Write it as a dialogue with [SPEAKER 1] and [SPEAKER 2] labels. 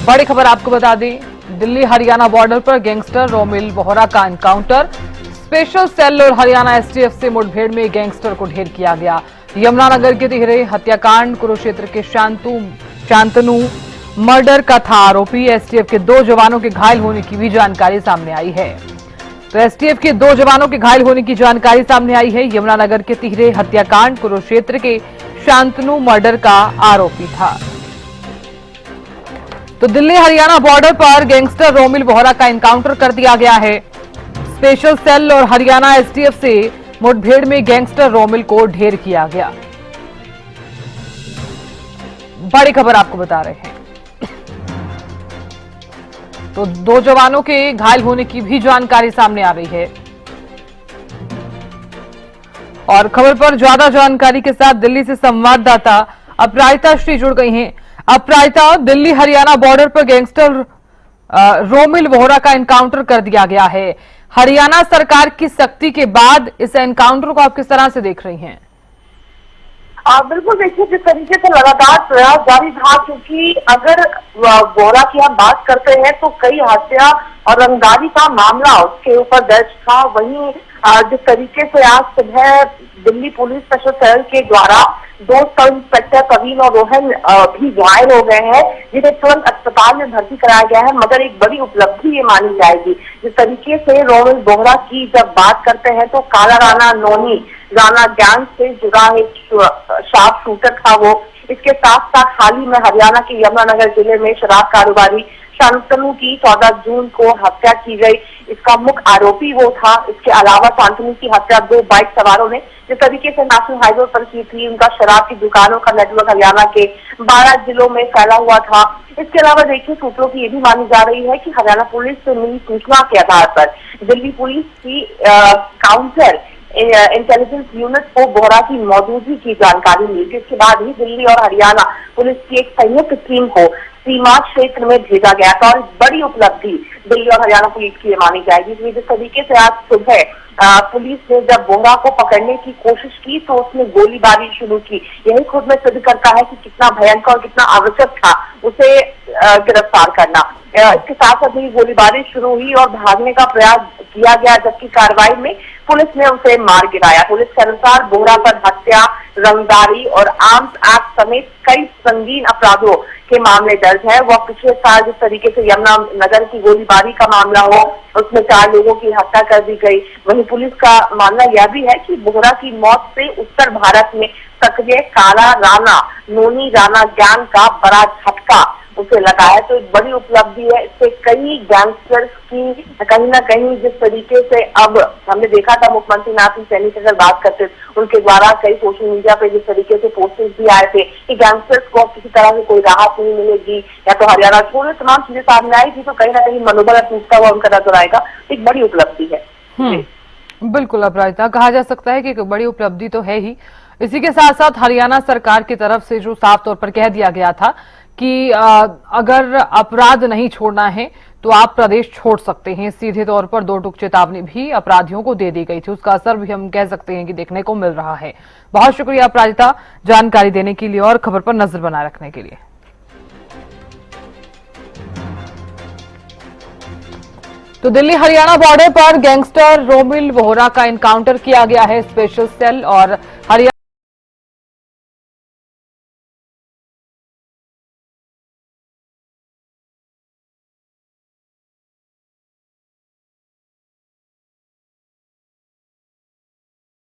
[SPEAKER 1] बड़ी खबर आपको बता दें, दिल्ली हरियाणा बॉर्डर पर गैंगस्टर रोमिल बोहरा का एनकाउंटर। स्पेशल सेल और हरियाणा एसटीएफ से मुठभेड़ में गैंगस्टर को ढेर किया गया। यमुनानगर के तिहरे हत्याकांड कुरुक्षेत्र के शांतनु मर्डर का था आरोपी। एसटीएफ के 2 जवानों के घायल होने की भी जानकारी सामने आई है। तो एसटीएफ के 2 जवानों के घायल होने की जानकारी सामने आई है। यमुनानगर के तिहरे हत्याकांड कुरुक्षेत्र के शांतनु मर्डर का आरोपी था। तो दिल्ली हरियाणा बॉर्डर पर गैंगस्टर रोमिल बोहरा का एनकाउंटर कर दिया गया है। स्पेशल सेल और हरियाणा एसटीएफ से मुठभेड़ में गैंगस्टर रोमिल को ढेर किया गया। बड़ी खबर आपको बता रहे हैं। तो 2 जवानों के घायल होने की भी जानकारी सामने आ रही है। और खबर पर ज्यादा जानकारी के साथ दिल्ली से संवाददाता अपराजिता श्री जुड़ गई हैं। अपराजिता, दिल्ली हरियाणा बॉर्डर पर गैंगस्टर रोमिल बोहरा का एनकाउंटर कर दिया गया है। हरियाणा सरकार की सख्ती के बाद इस एनकाउंटर को आप किस तरह से देख रही हैं?
[SPEAKER 2] बिल्कुल, देखिए जिस तरीके से लगातार प्रयास जारी था, क्योंकि अगर बोहरा की हम बात करते हैं तो कई हत्या और रंगदारी का मामला उसके ऊपर दर्ज था। वहीं जिस तरीके से आज सुबह दिल्ली पुलिस स्पेशल सेल के द्वारा 2 सब इंस्पेक्टर प्रवीण और रोहन भी घायल हो गए हैं, जिन्हें तुरंत अस्पताल में भर्ती कराया गया है। मगर एक बड़ी उपलब्धि ये मानी जाएगी। जिस तरीके से रोमिल बोहरा की जब बात करते हैं तो काला राणा नोनी राणा गैंग से जुड़ा एक शार्प शूटर था वो। इसके साथ साथ हाल ही में हरियाणा के यमुनानगर जिले में शराब कारोबारी शांतनु की 14 जून को हत्या की गई। इसका मुख्य आरोपी वो था। इसके अलावा शांतनु की हत्या 2 बाइक सवारों ने जिस तरीके से नेशनल हाईवे पर की थी, उनका शराब की दुकानों का नेटवर्क हरियाणा के 12 जिलों में फैला हुआ था। इसके अलावा देखिए, सूत्रों की ये भी मानी जा रही है कि हरियाणा पुलिस से मिली सूचना के आधार पर दिल्ली पुलिस की काउंटर इंटेलिजेंस यूनिट को बोहरा की मौजूदगी की जानकारी मिली, जिसके बाद ही दिल्ली और हरियाणा पुलिस की एक संयुक्त टीम को सीमा क्षेत्र में भेजा गया था। और बड़ी उपलब्धि दिल्ली और हरियाणा पुलिस की ये मानी जाएगी। जिस तरीके से आज सुबह पुलिस ने जब बोहरा को पकड़ने की कोशिश की तो उसने गोलीबारी शुरू की। यही खुद में सिद्ध करता है कि कितना भयंकर और कितना आवश्यक था उसे गिरफ्तार करना। इसके साथ साथ ही गोलीबारी शुरू हुई और भागने का प्रयास किया गया, जबकि कार्रवाई में पुलिस ने उसे मार गिराया। पुलिस के अनुसार बोहरा पर हत्या, रंगदारी और आर्म्स एक्ट समेत कई संगीन अपराधों के मामले दर्ज है। वह पिछले साल जिस तरीके से यमुनानगर की गोलीबारी का मामला हो, उसमें 4 लोगों की हत्या कर दी गई। वहीं पुलिस का मानना यह भी है कि बोहरा की मौत से उत्तर भारत में सक्रिय काला राणा नोनी राणा गैंग का बड़ा झटका उसे लगा है। तो एक बड़ी उपलब्धि है। इससे कई गैंगस्टर्स की कहीं ना कहीं जिस तरीके से अब हमने देखा था, मुख्यमंत्री नाथ सैनी की अगर बात करते उनके द्वारा कई सोशल मीडिया पे जिस तरीके से पोस्टर्स भी आए थे कि गैंगस्टर्स को किसी तरह की कोई राहत नहीं मिलेगी या तो हरियाणा छोड़ो, तमाम चीजें सामने आई थी, तो कहीं ना कहीं मनोबल टूटता हुआ उनका नजर आएगा। एक बड़ी उपलब्धि है।
[SPEAKER 1] बिल्कुल अपराजिता, कहा जा सकता है कि एक बड़ी उपलब्धि तो है ही। इसी के साथ साथ हरियाणा सरकार की तरफ से जो साफ तौर पर कह दिया गया था कि अगर अपराध नहीं छोड़ना है तो आप प्रदेश छोड़ सकते हैं, सीधे तौर पर 2 टूक चेतावनी भी अपराधियों को दे दी गई थी। उसका असर भी हम कह सकते हैं कि देखने को मिल रहा है। बहुत शुक्रिया अपराजिता जानकारी देने के लिए और खबर पर नजर बनाए रखने के लिए। तो दिल्ली हरियाणा बॉर्डर पर गैंगस्टर रोमिल बोहरा का एनकाउंटर किया गया है। स्पेशल सेल और